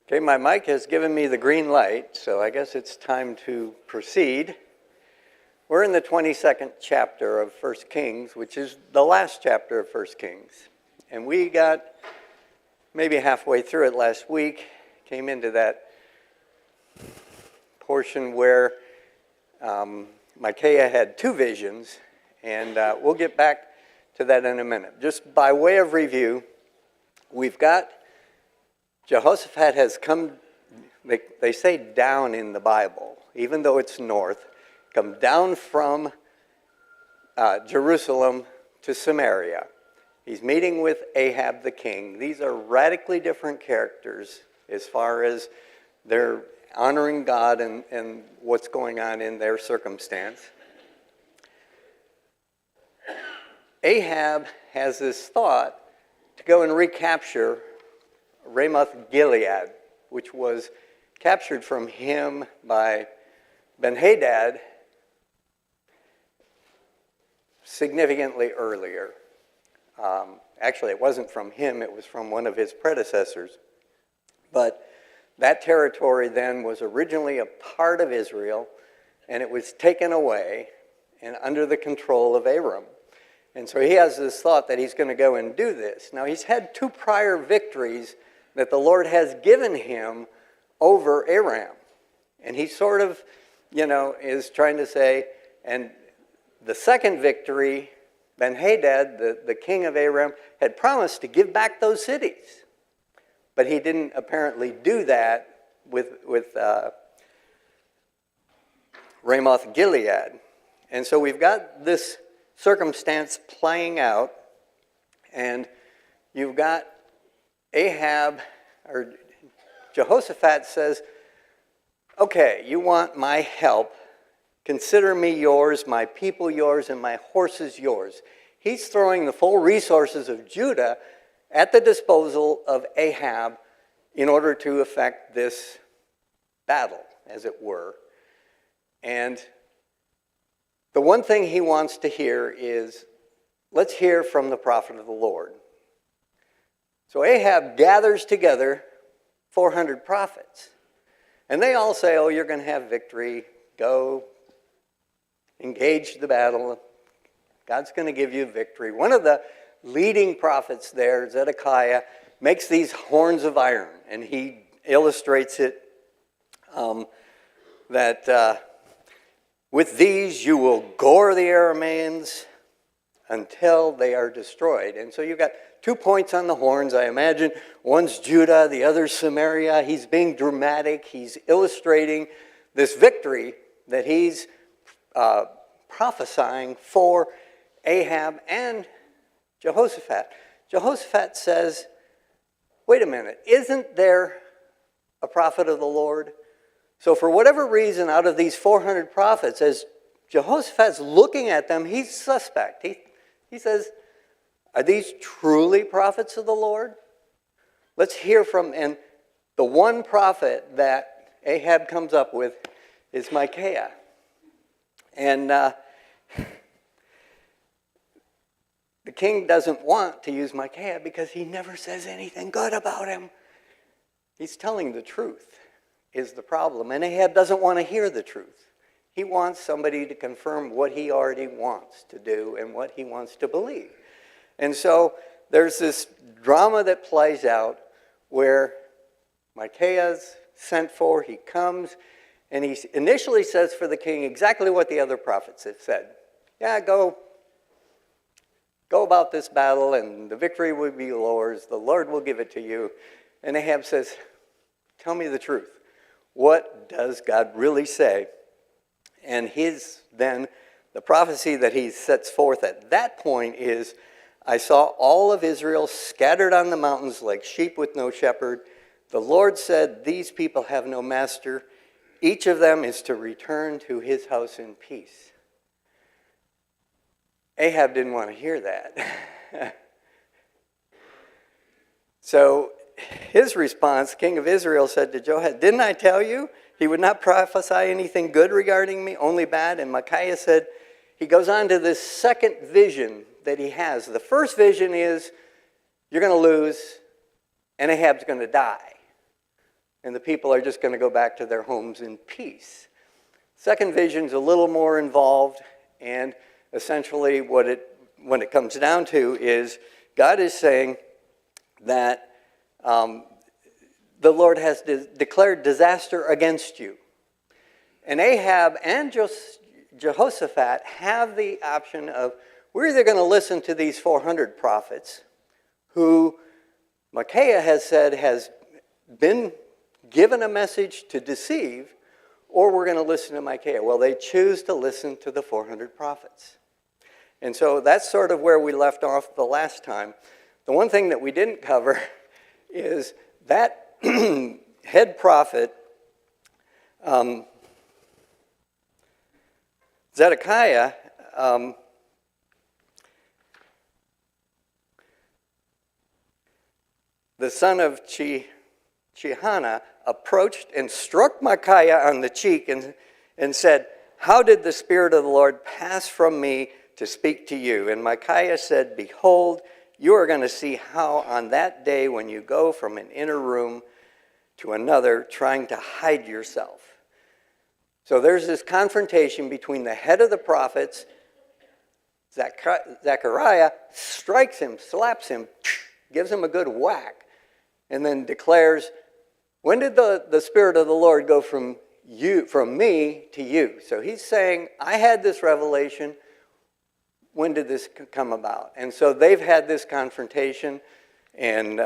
Okay, my mic has given me the green light, so I guess it's time to proceed. We're in the 22nd chapter of 1 Kings, which is the last chapter of 1 Kings. And we got maybe halfway through it last week, came into that portion where Micaiah had two visions, and we'll get back to that in a minute. Just by way of review, we've got Jehoshaphat has come, they say down in the Bible, even though it's north, come down from Jerusalem to Samaria. He's meeting with Ahab the king. These are radically different characters as far as their honoring God and what's going on in their circumstance. Ahab has this thought to go and recapture Ramoth Gilead, which was captured from him by Ben-Hadad significantly earlier. Actually, it wasn't from him, it was from one of his predecessors. But that territory then was originally a part of Israel, and it was taken away and under the control of Aram. And so he has this thought that he's going to go and do this. Now, he's had two prior victories that the Lord has given him over Aram. And he sort of, is trying to say, and the second victory, Ben-Hadad, the king of Aram, had promised to give back those cities. But he didn't apparently do that with Ramoth Gilead. And so we've got this circumstance playing out, and you've got Ahab, or Jehoshaphat says, okay, you want my help. Consider me yours, my people yours, and my horses yours. He's throwing the full resources of Judah at the disposal of Ahab in order to effect this battle, as it were. And the one thing he wants to hear is, let's hear from the prophet of the Lord. So Ahab gathers together 400 prophets. And they all say, oh, you're going to have victory. Go engage the battle. God's going to give you victory. One of the leading prophets there, Zedekiah, makes these horns of iron. And he illustrates it that with these you will gore the Arameans until they are destroyed. And so you've got 2 points on the horns, I imagine. One's Judah, the other's Samaria. He's being dramatic. He's illustrating this victory that he's prophesying for Ahab and Jehoshaphat. Jehoshaphat says, wait a minute, isn't there a prophet of the Lord? So for whatever reason, out of these 400 prophets, as Jehoshaphat's looking at them, he's suspect. He says, are these truly prophets of the Lord? Let's hear from, and the one prophet that Ahab comes up with is Micaiah. And the king doesn't want to use Micaiah because he never says anything good about him. He's telling the truth is the problem. And Ahab doesn't want to hear the truth. He wants somebody to confirm what he already wants to do and what he wants to believe. And so there's this drama that plays out where Micaiah's sent for, he comes, and he initially says for the king exactly what the other prophets have said. Yeah, go about this battle, and the victory will be yours. The Lord will give it to you. And Ahab says, tell me the truth. What does God really say? And then the prophecy that he sets forth at that point is, I saw all of Israel scattered on the mountains like sheep with no shepherd. The Lord said, these people have no master. Each of them is to return to his house in peace. Ahab didn't want to hear that. So his response, king of Israel, said to Jehoshaphat, didn't I tell you he would not prophesy anything good regarding me, only bad? And Micaiah said, he goes on to this second vision that he has. The first vision is, you're going to lose, and Ahab's going to die. and the people are just going to go back to their homes in peace. Second vision's a little more involved, and essentially when it comes down to is God is saying that the Lord has declared disaster against you. And Ahab and Jehoshaphat have the option of, we're either going to listen to these 400 prophets who Micaiah has said has been given a message to deceive, or we're going to listen to Micaiah. Well, they choose to listen to the 400 prophets. And so that's sort of where we left off the last time. The one thing that we didn't cover is that head prophet, Zedekiah, the son of Chehanah, approached and struck Micaiah on the cheek and said, "How did the Spirit of the Lord pass from me to speak to you?" And Micaiah said, "Behold, you are going to see how on that day when you go from an inner room to another trying to hide yourself." So there's this confrontation between the head of the prophets, Zechariah, strikes him, slaps him, gives him a good whack, and then declares, "When did the Spirit of the Lord go from me to you?" So he's saying, I had this revelation. When did this come about? And so they've had this confrontation. And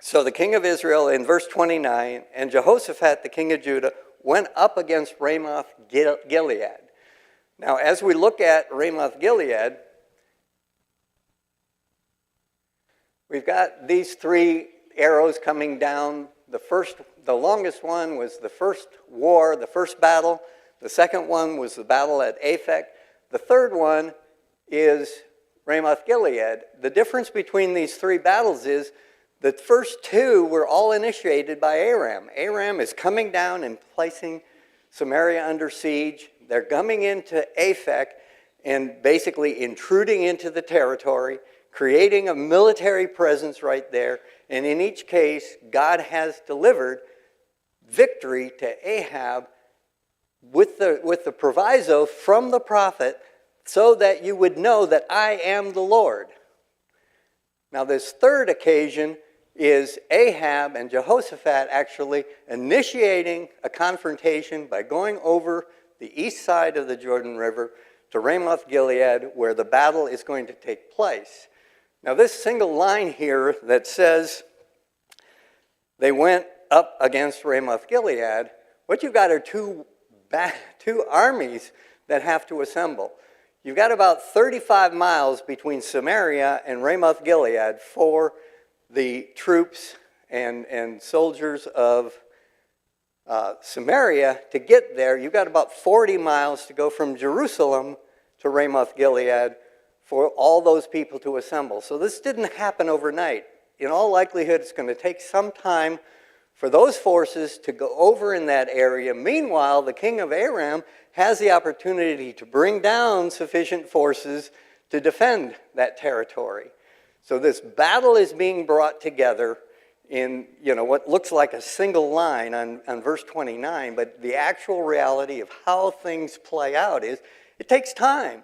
so the king of Israel, in verse 29, and Jehoshaphat, the king of Judah, went up against Ramoth Gilead. Now, as we look at Ramoth Gilead, we've got these three arrows coming down. The longest one was the first war, the first battle. The second one was the battle at Aphek. The third one is Ramoth Gilead. The difference between these three battles is the first two were all initiated by Aram. Aram is coming down and placing Samaria under siege. They're coming into Aphek and basically intruding into the territory, creating a military presence right there. And in each case, God has delivered victory to Ahab with the proviso from the prophet, so that you would know that I am the Lord. Now, this third occasion is Ahab and Jehoshaphat actually initiating a confrontation by going over the east side of the Jordan River to Ramoth Gilead, where the battle is going to take place. Now, this single line here that says they went up against Ramoth Gilead, what you've got are two armies that have to assemble. You've got about 35 miles between Samaria and Ramoth Gilead for the troops and soldiers of Samaria to get there. You've got about 40 miles to go from Jerusalem to Ramoth Gilead for all those people to assemble. So this didn't happen overnight. In all likelihood, it's going to take some time for those forces to go over in that area. Meanwhile, the king of Aram has the opportunity to bring down sufficient forces to defend that territory. So this battle is being brought together in what looks like a single line on verse 29, but the actual reality of how things play out is it takes time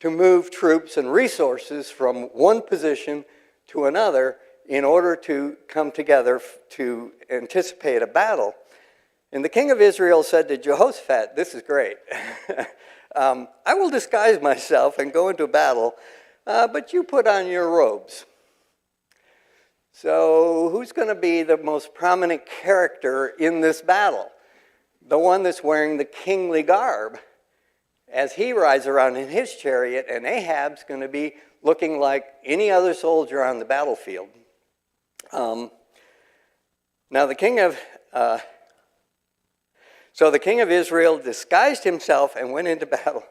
to move troops and resources from one position to another in order to come together to anticipate a battle. And the king of Israel said to Jehoshaphat, this is great, I will disguise myself and go into battle, but you put on your robes. So who's going to be the most prominent character in this battle? The one that's wearing the kingly garb as he rides around in his chariot, and Ahab's going to be looking like any other soldier on the battlefield. Now the king of Israel disguised himself and went into battle.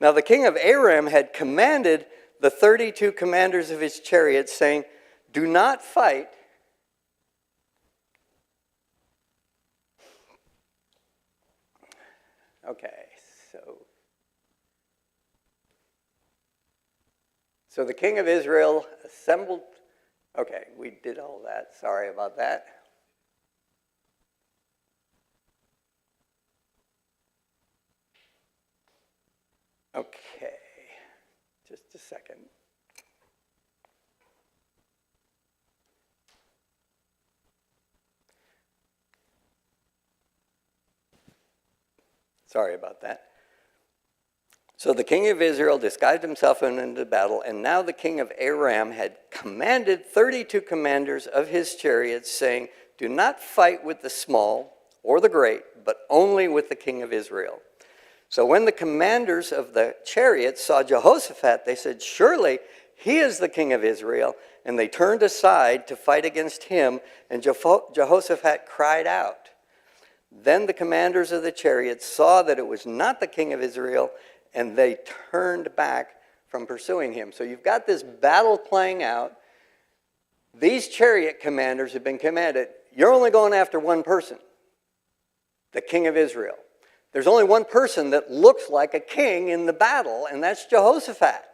Now the king of Aram had commanded the 32 commanders of his chariots, saying, do not fight. Okay, so the king of Israel assembled. Okay, we did all that. Sorry about that. Okay, just a second. Sorry about that. So the king of Israel disguised himself and went into battle, and now the king of Aram had commanded 32 commanders of his chariots, saying, "Do not fight with the small or the great, but only with the king of Israel." So when the commanders of the chariots saw Jehoshaphat, they said, "Surely he is the king of Israel." And they turned aside to fight against him, and Jehoshaphat cried out. Then the commanders of the chariots saw that it was not the king of Israel, and they turned back from pursuing him. So you've got this battle playing out. These chariot commanders have been commanded, you're only going after one person, the king of Israel. There's only one person that looks like a king in the battle, and that's Jehoshaphat.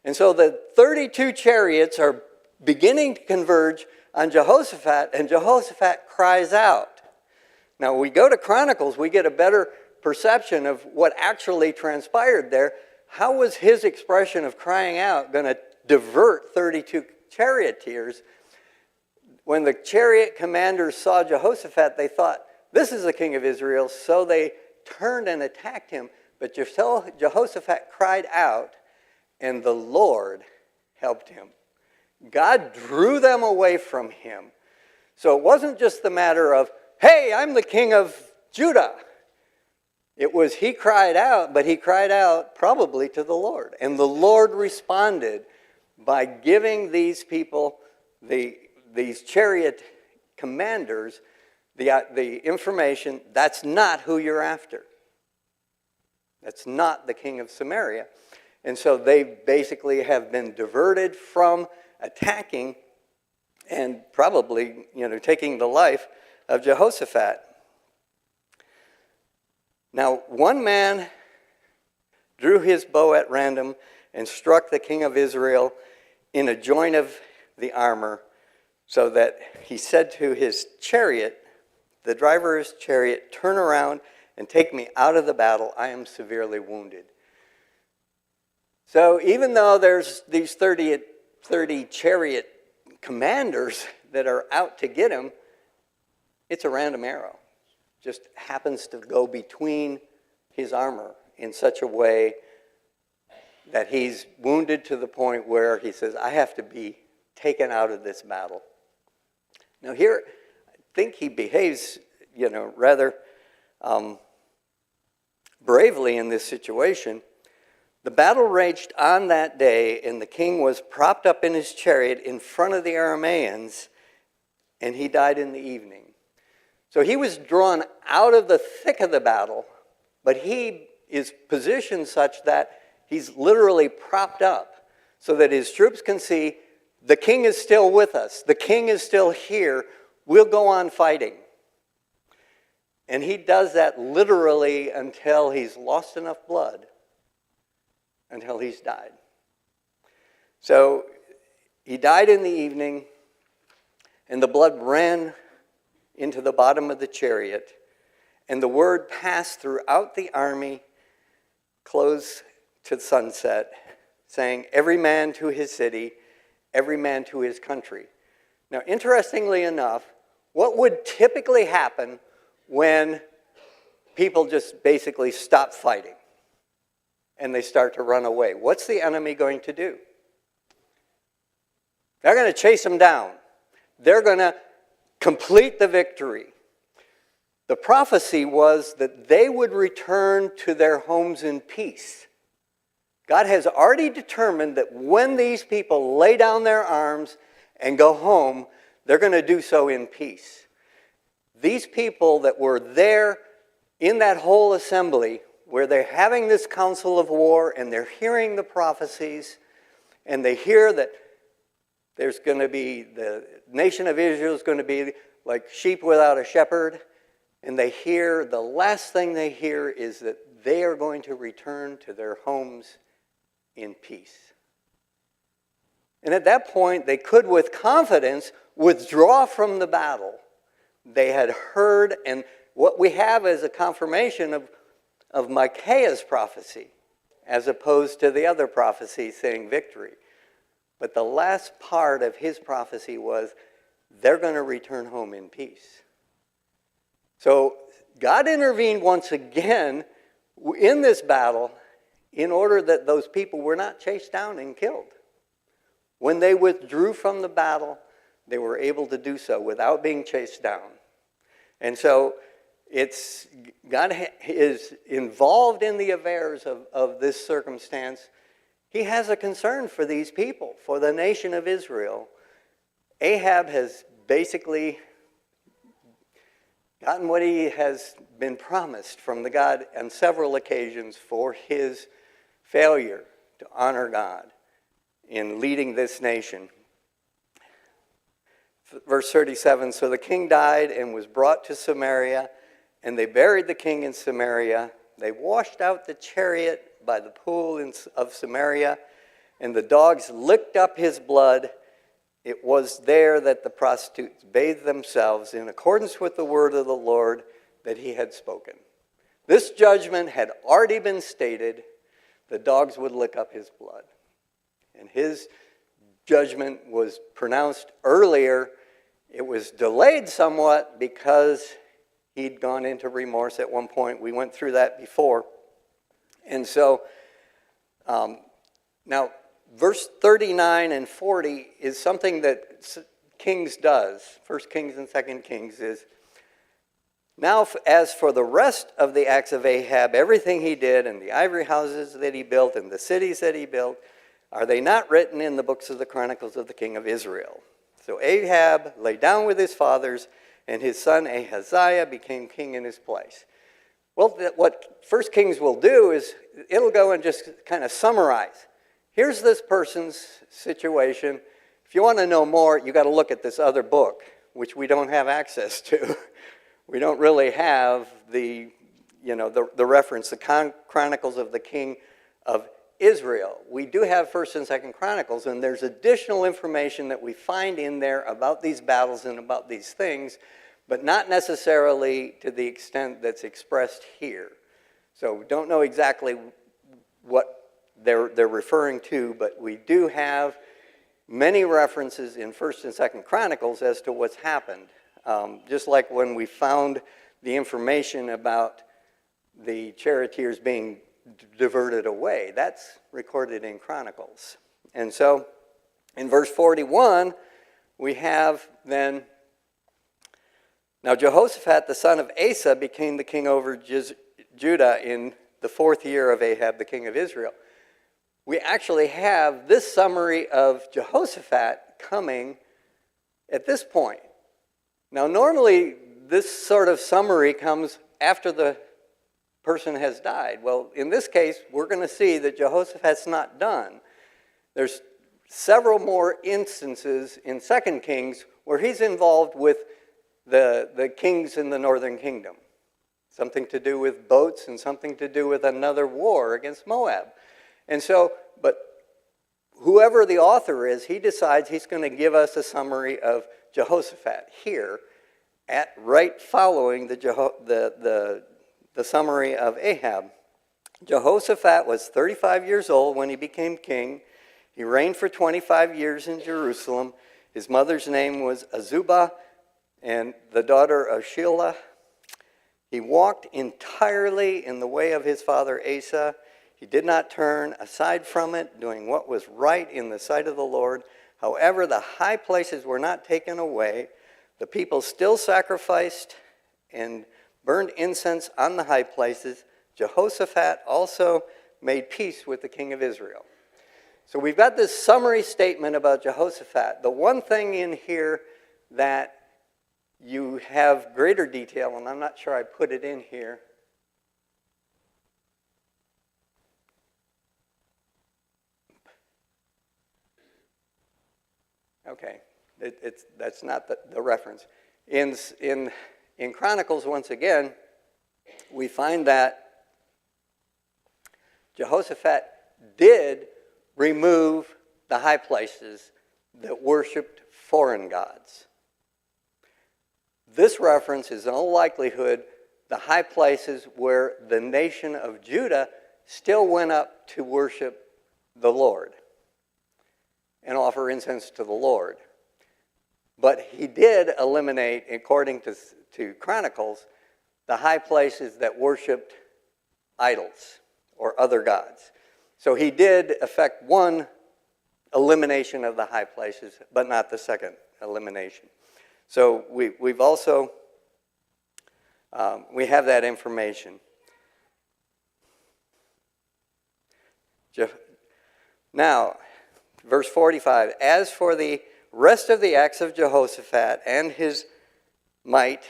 And so the 32 chariots are beginning to converge on Jehoshaphat, and Jehoshaphat cries out. Now, we go to Chronicles, we get a better perception of what actually transpired there. How was his expression of crying out going to divert 32 charioteers? When the chariot commanders saw Jehoshaphat, they thought, this is the king of Israel, so they turned and attacked him. But Jehoshaphat cried out, and the Lord helped him. God drew them away from him. So it wasn't just the matter of, hey, I'm the king of Judah. It was he cried out, but he cried out probably to the Lord. And the Lord responded by giving these people, these chariot commanders, the information, that's not who you're after. That's not the king of Samaria. And so they basically have been diverted from attacking and probably, taking the life of Jehoshaphat. Now, one man drew his bow at random and struck the king of Israel in a joint of the armor, so that he said to his chariot, the driver of his chariot, "Turn around and take me out of the battle. I am severely wounded." So even though there's these 30 chariot commanders that are out to get him, it's a random arrow. Just happens to go between his armor in such a way that he's wounded to the point where he says, I have to be taken out of this battle. Now here, I think he behaves, rather bravely in this situation. The battle raged on that day, and the king was propped up in his chariot in front of the Arameans, and he died in the evening. So he was drawn out of the thick of the battle, but he is positioned such that he's literally propped up so that his troops can see the king is still with us. The king is still here. We'll go on fighting. And he does that literally until he's lost enough blood, until he's died. So he died in the evening, and the blood ran into the bottom of the chariot, and the word passed throughout the army close to sunset, saying, every man to his city, every man to his country. Now, interestingly enough, what would typically happen when people just basically stop fighting and they start to run away? What's the enemy going to do? They're going to chase them down. They're going to complete the victory. The prophecy was that they would return to their homes in peace. God has already determined that when these people lay down their arms and go home, they're going to do so in peace. These people that were there in that whole assembly, where they're having this council of war and they're hearing the prophecies, and they hear that there's going to be, the nation of Israel is going to be like sheep without a shepherd. And they hear, the last thing they hear is that they are going to return to their homes in peace. And at that point, they could with confidence withdraw from the battle. They had heard, and what we have is a confirmation of Micaiah's prophecy. as opposed to the other prophecy saying victory. But the last part of his prophecy was they're going to return home in peace. So God intervened once again in this battle in order that those people were not chased down and killed. When they withdrew from the battle, they were able to do so without being chased down. And so God is involved in the affairs of this circumstance. He has a concern for these people, for the nation of Israel. Ahab has basically gotten what he has been promised from the God on several occasions for his failure to honor God in leading this nation. Verse 37, so the king died and was brought to Samaria, and they buried the king in Samaria. They washed out the chariot by the pool of Samaria, and the dogs licked up his blood. It was there that the prostitutes bathed themselves in accordance with the word of the Lord that he had spoken. This judgment had already been stated. The dogs would lick up his blood. And his judgment was pronounced earlier. It was delayed somewhat because he'd gone into remorse at one point. We went through that before. And so, now, verse 39 and 40 is something that Kings does. 1 Kings and 2 Kings is, now as for the rest of the acts of Ahab, everything he did, and the ivory houses that he built, and the cities that he built, are they not written in the books of the Chronicles of the king of Israel? So Ahab lay down with his fathers, and his son Ahaziah became king in his place. Well, what 1 Kings will do is it'll go and just kind of summarize. Here's this person's situation. If you want to know more, you got to look at this other book, which we don't have access to. We don't really have the reference, the Chronicles of the king of Israel. We do have 1st and 2nd Chronicles, and there's additional information that we find in there about these battles and about these things, but not necessarily to the extent that's expressed here. So we don't know exactly what they're referring to, but we do have many references in 1st and 2nd Chronicles as to what's happened. Just like when we found the information about the charioteers being diverted away. That's recorded in Chronicles. And so in verse 41, we have then, now Jehoshaphat, the son of Asa, became the king over Judah in the 4th year of Ahab, the king of Israel. We actually have this summary of Jehoshaphat coming at this point. Now, normally, this sort of summary comes after the person has died. Well, in this case, we're going to see that Jehoshaphat's not done. There's several more instances in 2 Kings where he's involved with the kings in the northern kingdom. Something to do with boats and something to do with another war against Moab. And so, but whoever the author is, he decides he's going to give us a summary of Jehoshaphat here, right following the summary of Ahab. Jehoshaphat was 35 years old when he became king. He reigned for 25 years in Jerusalem. His mother's name was Azubah, and the daughter of Shelah. He walked entirely in the way of his father Asa. He did not turn aside from it, doing what was right in the sight of the Lord. However, the high places were not taken away. The people still sacrificed and burned incense on the high places. Jehoshaphat also made peace with the king of Israel. So we've got this summary statement about Jehoshaphat. The one thing in here that you have greater detail, and I'm not sure I put it in here. Okay, that's not the reference. In Chronicles, once again, we find that Jehoshaphat did remove the high places that worshipped foreign gods. This reference is in all likelihood the high places where the nation of Judah still went up to worship the Lord and offer incense to the Lord. But he did eliminate, according to Chronicles, the high places that worshipped idols or other gods. So he did effect one elimination of the high places, but not the second elimination. So we've also, we have that information. Now, verse 45, as for the rest of the acts of Jehoshaphat and his might,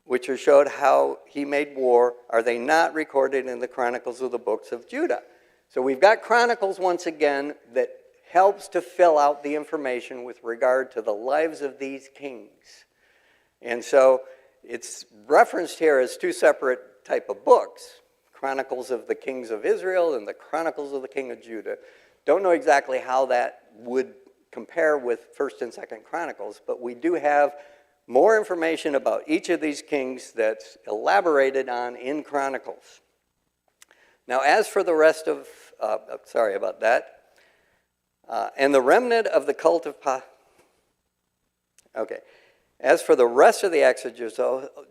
which are showed how he made war, are they not recorded in the chronicles of the books of Judah? So we've got chronicles once again that helps to fill out the information with regard to the lives of these kings. And so it's referenced here as two separate type of books, Chronicles of the Kings of Israel and the Chronicles of the King of Judah. Don't know exactly how that would compare with 1st and 2nd Chronicles, but we do have more information about each of these kings that's elaborated on in Chronicles. Now, as for the rest of, sorry about that, and the remnant of the cult of as for the rest of the acts of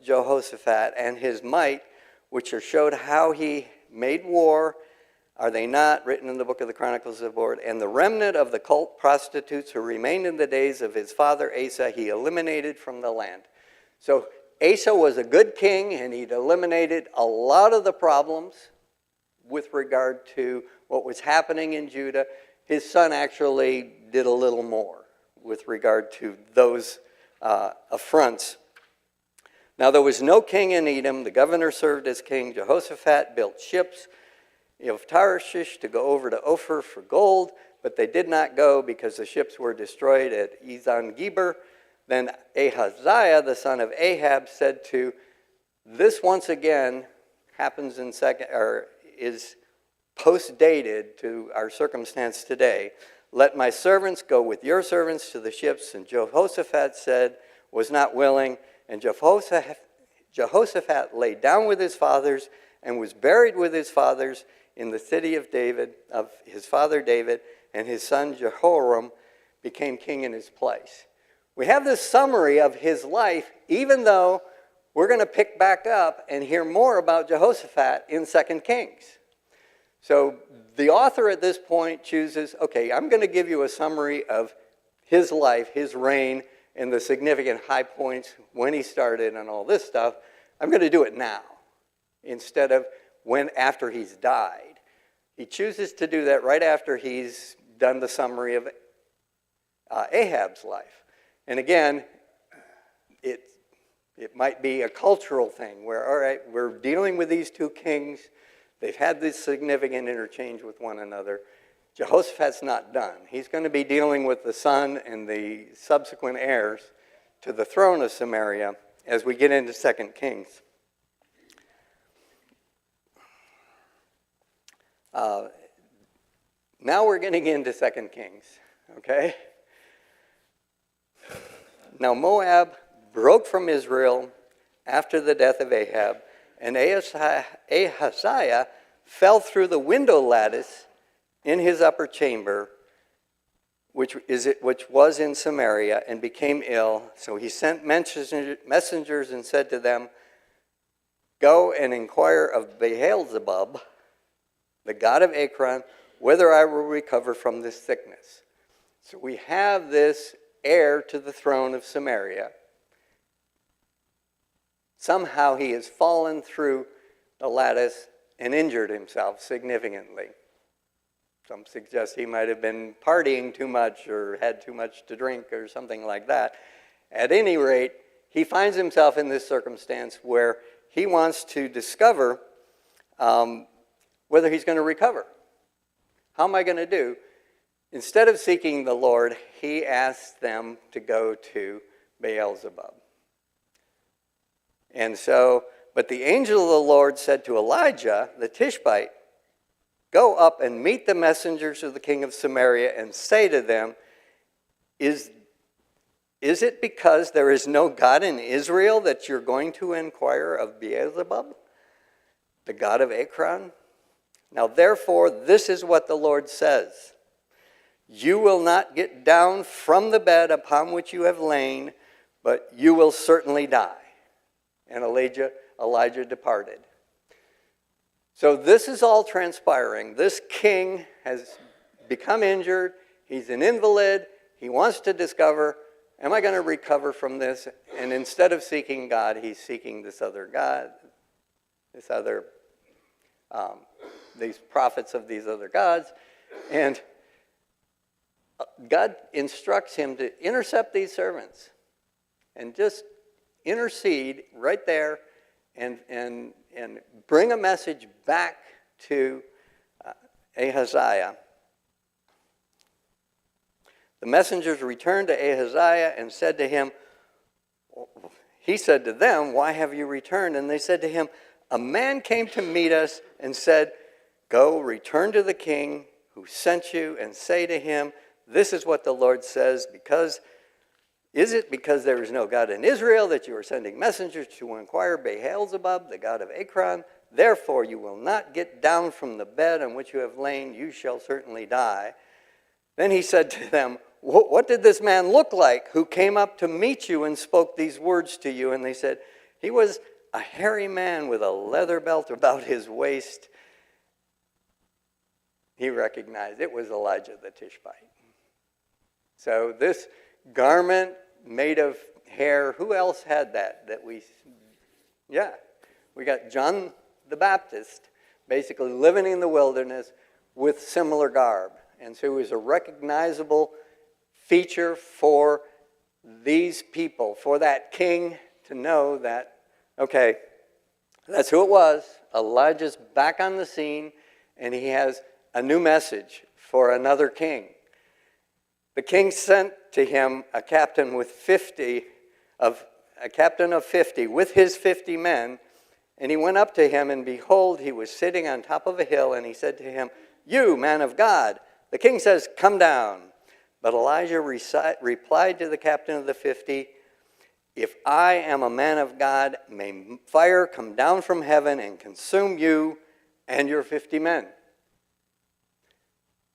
Jehoshaphat and his might, which are showed how he made war, are they not written in the book of the Chronicles of the Lord? And the remnant of the cult prostitutes who remained in the days of his father Asa, he eliminated from the land. So Asa was a good king, and he'd eliminated a lot of the problems with regard to what was happening in Judah. His son actually did a little more with regard to those affronts. Now there was no king in Edom. The governor served as king. Jehoshaphat built ships of Tarshish to go over to Ophir for gold, but they did not go because the ships were destroyed at Ezon-Geber. Then Ahaziah, the son of Ahab, said to, this once again happens in is post-dated to our circumstance today. Let my servants go with your servants to the ships. And Jehoshaphat said, was not willing. And Jehoshaphat lay down with his fathers and was buried with his fathers in the city of David, of his father David, and his son Jehoram became king in his place. We have this summary of his life, even though we're going to pick back up and hear more about Jehoshaphat in 2 Kings. So the author at this point chooses, okay, I'm going to give you a summary of his life, his reign, and the significant high points when he started and all this stuff. I'm going to do it now instead of after he's died. He chooses to do that right after he's done the summary of Ahab's life. And again, it might be a cultural thing where, all right, we're dealing with these two kings. They've had this significant interchange with one another. Jehoshaphat's not done. He's going to be dealing with the son and the subsequent heirs to the throne of Samaria as we get into 2 Kings. Now we're getting into 2 Kings, okay? Now Moab broke from Israel after the death of Ahab, and Ahaziah fell through the window lattice in his upper chamber, which was in Samaria, and became ill. So he sent messengers and said to them, go and inquire of Beelzebub, the god of Ekron, whether I will recover from this sickness. So we have this heir to the throne of Samaria. Somehow he has fallen through the lattice and injured himself significantly. Some suggest he might have been partying too much or had too much to drink or something like that. At any rate, he finds himself in this circumstance where he wants to discover whether he's going to recover. How am I going to do? Instead of seeking the Lord, he asks them to go to Beelzebub. And so, but the angel of the Lord said to Elijah, the Tishbite, go up and meet the messengers of the king of Samaria and say to them, is it because there is no God in Israel that you're going to inquire of Beelzebub, the god of Ekron? Now therefore, this is what the Lord says. You will not get down from the bed upon which you have lain, but you will certainly die. And Elijah departed. So this is all transpiring. This king has become injured. He's an invalid. He wants to discover, am I going to recover from this? And instead of seeking God, he's seeking this other God, these prophets of these other gods. And God instructs him to intercept these servants and just intercede right there and bring a message back to Ahaziah. The messengers returned to Ahaziah and said to him, he said to them, why have you returned? And they said to him, a man came to meet us and said, go, return to the king who sent you and say to him, this is what the Lord says, is it because there is no God in Israel that you are sending messengers to inquire Beelzebub, the god of Ekron? Therefore you will not get down from the bed on which you have lain, you shall certainly die. Then he said to them, what did this man look like who came up to meet you and spoke these words to you? And they said, he was a hairy man with a leather belt about his waist. He recognized it was Elijah the Tishbite. So this garment made of hair, who else had that we got John the Baptist basically living in the wilderness with similar garb. And so it was a recognizable feature for these people, for that king to know that, okay, that's who it was. Elijah's back on the scene, and he has a new message for another king. The king sent to him a captain of 50 with his 50 men, and he went up to him, and behold, he was sitting on top of a hill, and he said to him, you, man of God, the king says, come down. But Elijah replied to the captain of the 50, if I am a man of God, may fire come down from heaven and consume you and your 50 men.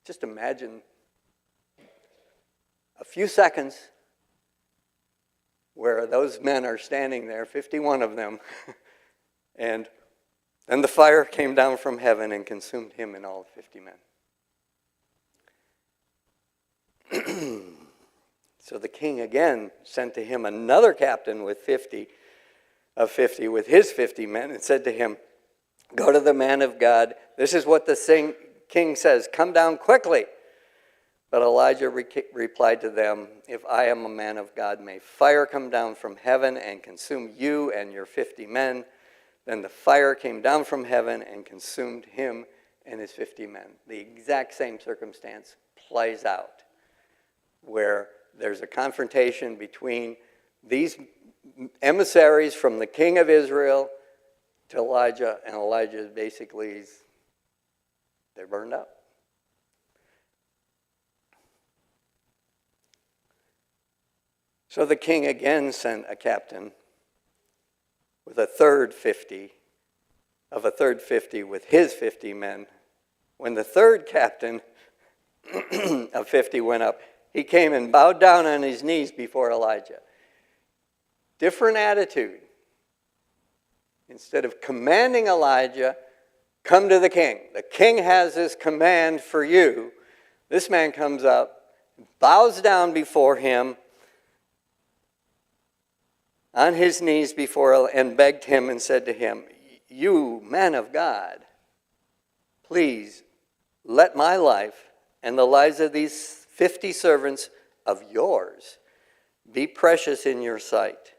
Just imagine a few seconds where those men are standing there, 51 of them, and then the fire came down from heaven and consumed him and all 50 men. So the king again sent to him another captain with 50 with his 50 men and said to him, go to the man of God. This is what the king says, come down quickly. But Elijah replied to them, if I am a man of God, may fire come down from heaven and consume you and your 50 men. Then the fire came down from heaven and consumed him and his 50 men. The exact same circumstance plays out, where there's a confrontation between these emissaries from the king of Israel to Elijah, and Elijah basically, they're burned up. So the king again sent a captain with a third 50 with his 50 men. When the third captain of 50 went up, he came and bowed down on his knees before Elijah. Different attitude. Instead of commanding Elijah, come to the king. The king has this command for you. This man comes up, bows down before him, on his knees before, and begged him and said to him, you, man of God, please let my life and the lives of these 50 servants of yours be precious in your sight.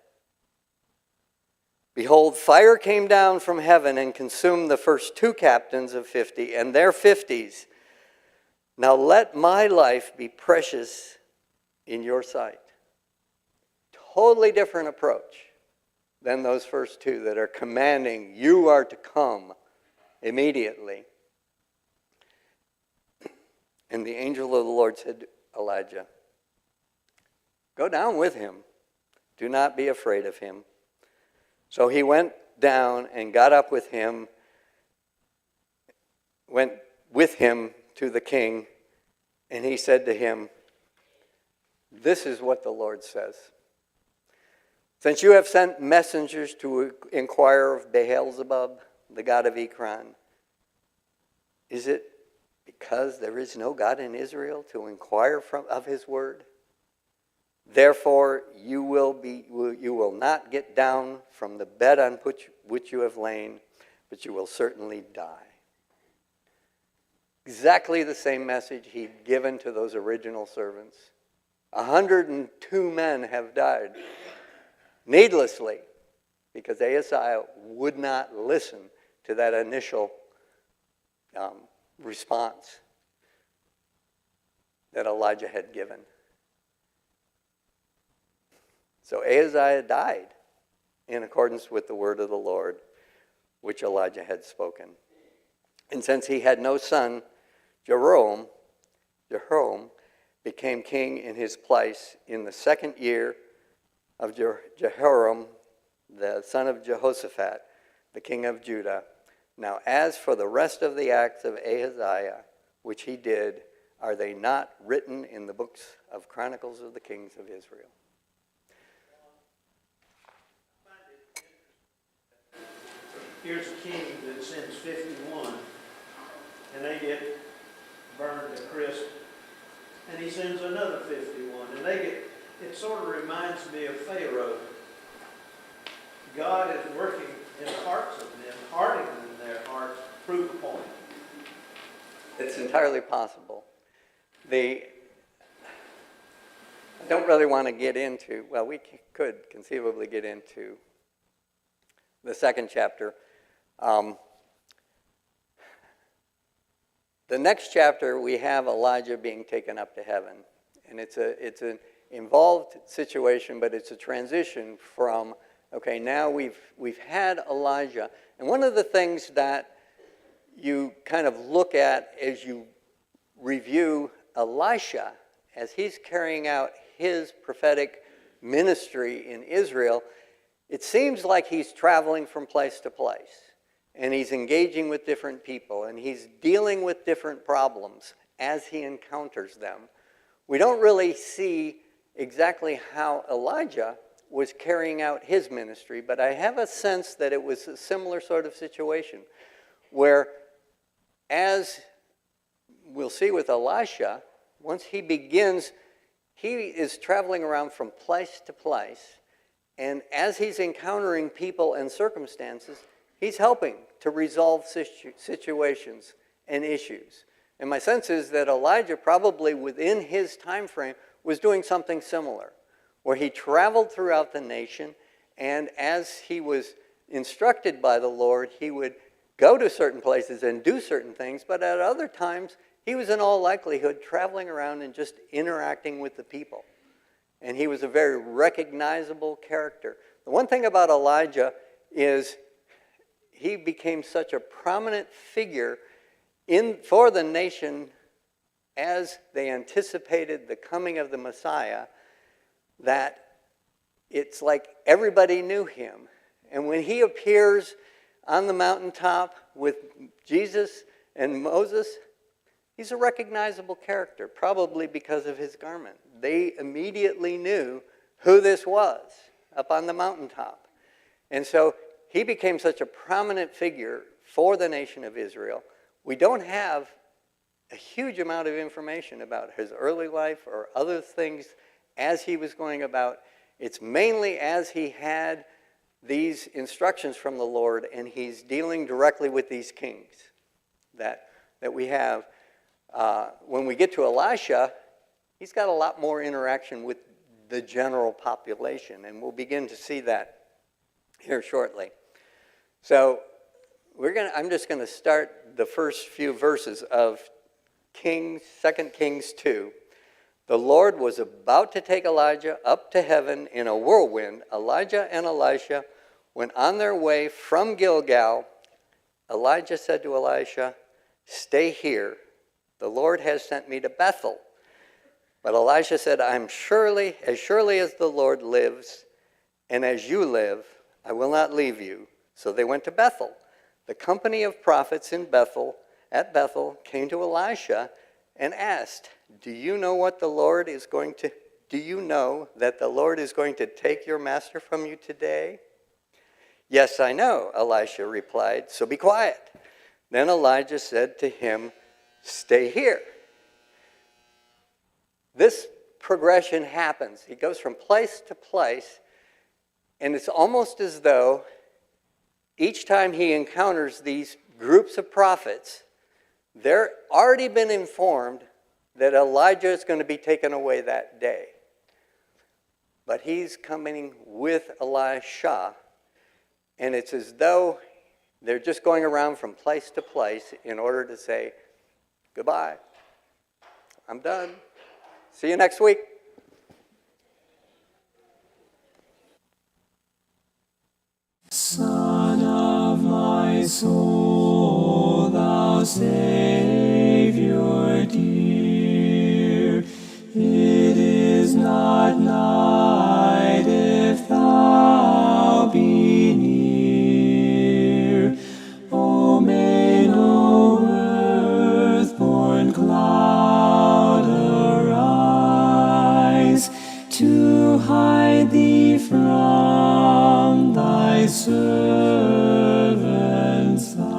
Behold, fire came down from heaven and consumed the first 2 captains of 50 and their 50s. Now let my life be precious in your sight. Totally different approach than those first 2 that are commanding, you are to come immediately. And the angel of the Lord said to Elijah, go down with him. Do not be afraid of him. So he went down and got up with him went with him to the king, and he said to him, "This is what the Lord says. Since you have sent messengers to inquire of Beelzebub, the god of Ekron, is it because there is no God in Israel to inquire of his word? Therefore you will not get down from the bed on which you have lain, but you will certainly die." Exactly the same message he'd given to those original servants. 102 men have died needlessly because Ahaziah would not listen to that initial response that Elijah had given. So Ahaziah died in accordance with the word of the Lord, which Elijah had spoken. And since he had no son, Jehoram became king in his place in the second year of Jehoram, the son of Jehoshaphat, the king of Judah. Now as for the rest of the acts of Ahaziah, which he did, are they not written in the books of Chronicles of the Kings of Israel? Here's a king that sends 51, and they get burned to crisp. And he sends another 51, and they get, it sort of reminds me of Pharaoh. God is working in the hearts of men, hardening in their hearts, prove the point. It's entirely possible. I don't really want to get into, well, we could conceivably get into the second chapter. The next chapter, we have Elijah being taken up to heaven. And it's an involved situation, but it's a transition from, okay, now we've had Elijah. And one of the things that you kind of look at as you review Elisha, as he's carrying out his prophetic ministry in Israel, it seems like he's traveling from place to place. And he's engaging with different people, and he's dealing with different problems as he encounters them. We don't really see exactly how Elijah was carrying out his ministry, but I have a sense that it was a similar sort of situation, where, as we'll see with Elisha, once he begins, he is traveling around from place to place, and as he's encountering people and circumstances, he's helping to resolve situations and issues. And my sense is that Elijah, probably within his time frame, was doing something similar, where he traveled throughout the nation, and as he was instructed by the Lord, he would go to certain places and do certain things, but at other times, he was in all likelihood traveling around and just interacting with the people. And he was a very recognizable character. The one thing about Elijah is he became such a prominent figure for the nation as they anticipated the coming of the Messiah, that it's like everybody knew him. And when he appears on the mountaintop with Jesus and Moses, he's a recognizable character, probably because of his garment. They immediately knew who this was up on the mountaintop. And so he became such a prominent figure for the nation of Israel. We don't have a huge amount of information about his early life or other things as he was going about. It's mainly as he had these instructions from the Lord and he's dealing directly with these kings that we have. When we get to Elisha, he's got a lot more interaction with the general population, and we'll begin to see that here shortly. So I'm just going to start the first few verses of 2 Kings 2. The Lord was about to take Elijah up to heaven in a whirlwind. Elijah and Elisha went on their way from Gilgal. Elijah said to Elisha, "Stay here. The Lord has sent me to Bethel." But Elisha said, as surely as the Lord lives, and as you live, I will not leave you. So they went to Bethel. The company of prophets in Bethel at Bethel came to Elisha and asked, do you know that the Lord is going to take your master from you today? Yes, I know, Elisha replied, so be quiet. Then Elijah said to him, stay here. This progression happens. He goes from place to place, and it's almost as though each time he encounters these groups of prophets, they're already been informed that Elijah is going to be taken away that day. But he's coming with Elisha, and it's as though they're just going around from place to place in order to say, goodbye, I'm done. See you next week. Son of my soul, thou Savior dear, it is not night if thou be near. O may no earth-born cloud arise to hide thee from thy servant's eyes.